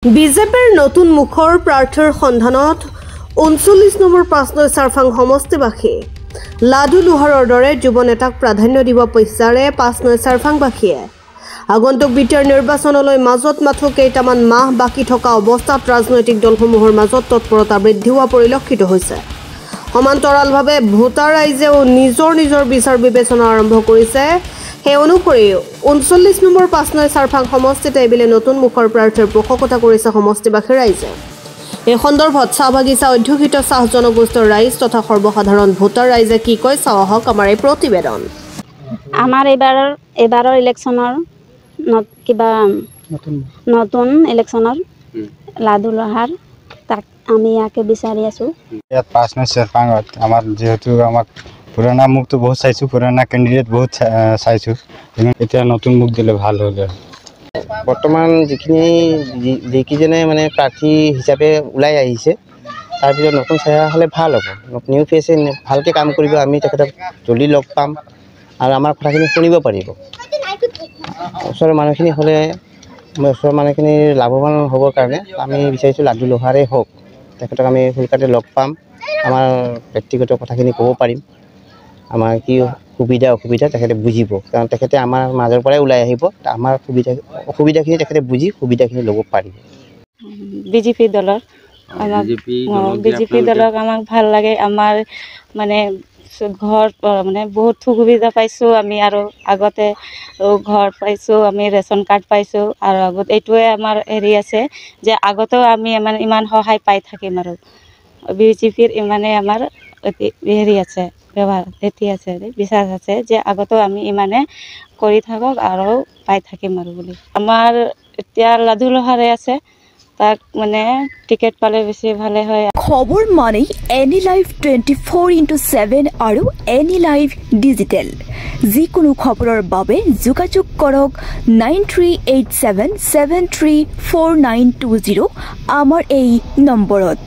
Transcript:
বিজেপিৰ নতুন মুখৰ প্ৰাৰ্থীৰ সন্ধানত ৩৯ নম্বৰ ৫ নং চাৰফাং সমষ্টিবাসী লাডু লোহাৰৰ দৰে যুৱ নেতাক প্ৰাধান্য দিব বিচাৰে ৫ নং চাৰফাংবাসীয়ে আগন্তুক বিটিআৰ নিৰ্বাচনলৈ মাজত মাথো কেইটামান মাহ বাকি থকা অৱস্থাত ৰাজনৈতিক দলসমূহৰ মাজত তৎপৰতা বৃদ্ধি হোৱা পৰিলক্ষিত হৈছে। সমান্তৰালভাৱে ভোটাৰ ৰাইজেও নিজৰ বিচাৰ বিবেচনা আৰম্ভ কৰিছে। সেই অনুসৰি ৩৯ নম্বৰ ৫ নং চাৰফাং সমষ্টিত এইবেলে নতুন মুখৰ প্ৰাৰ্থীৰ পোষকতা কৰিছে সমষ্টিবাসী ৰাইজে। এই সন্দৰ্ভত চাহ বাগিচা অধ্যুষিত চাহ জনগোষ্ঠীৰ ৰাইজ তথা সৰ্বসাধাৰণ ভোটাৰ ৰাইজে কি কয় চাওঁ আহক আমাৰ এই প্ৰতিবেদন। আমাৰ এইবাৰৰ ইলেকশ্যনৰ কিবা নতুন ইলেকশ্যনৰ লাডু লোহাৰ তাক আমি ইয়াকে বিচাৰি আছো। ইয়াত ৫ নং চাৰফাঙত আমাৰ যেহেতু আমাক পুৰণা মুখটো বহুত চাইছোঁ, পুৰণা কেণ্ডিডেট বহুত চাইছোঁ, এতিয়া নতুন মুখ দিলে ভাল হ'লে। বৰ্তমান যিকেইজনে মানে প্ৰাৰ্থী হিচাপে ওলাই আহিছে তাৰপিছত নতুন চেহেৰা হ'লে ভাল হ'ব। নিউ ফেচে ভালকৈ কাম কৰিব, আমি তেখেতক জলদি লগ পাম আৰু আমাৰ কথাখিনি শুনিব পাৰিব। ওচৰৰ মানুহখিনি হ'লে ওচৰৰ মানুহখিনি লাভৱান হ'বৰ কাৰণে আমি বিচাৰিছোঁ লাডু লোহাৰেই হওক, তেখেতক আমি সোনকালে লগ পাম, আমাৰ ব্যক্তিগত কথাখিনি ক'ব পাৰিম, আমাৰ কি সুবিধা অসুবিধা তেখেতে বুজিব, কাৰণ তেখেতে আমাৰ মাজৰ পৰাই ওলাই আহিব, আমাৰ অসুবিধাখিনি তেখেতে বুজি সুবিধাখিনি ল'ব পাৰিব। বিজেপি দলৰ আমাক ভাল লাগে। আমাৰ মানে ঘৰ মানে বহুত সুবিধা পাইছোঁ আমি, আৰু আগতে ঘৰ পাইছোঁ, আমি ৰেচন কাৰ্ড পাইছোঁ, আৰু আগত এইটোৱে আমাৰ হেৰি আছে যে আগতেও আমি ইমান সহায় পাই থাকিম, আৰু বিজেপিৰ ইমানে আমাৰ হেৰি আছে ব্যৱহাৰ এতিয়া আছে বিশ্বাস আছে যে আগতেও আমি ইমানে কৰি থাকক আৰু পাই থাকিম আৰু বুলি। আমাৰ এতিয়া লাডু লোহাৰে আছে, তাক মানে টিকেট পালে বেছি ভালে হয়। খবৰ মানে এনি লাইভ 24/7 আৰু এনি লাইভ ডিজিটেল। যিকোনো খবৰৰ বাবে যোগাযোগ কৰক 9387734920 আমাৰ এই নম্বৰত।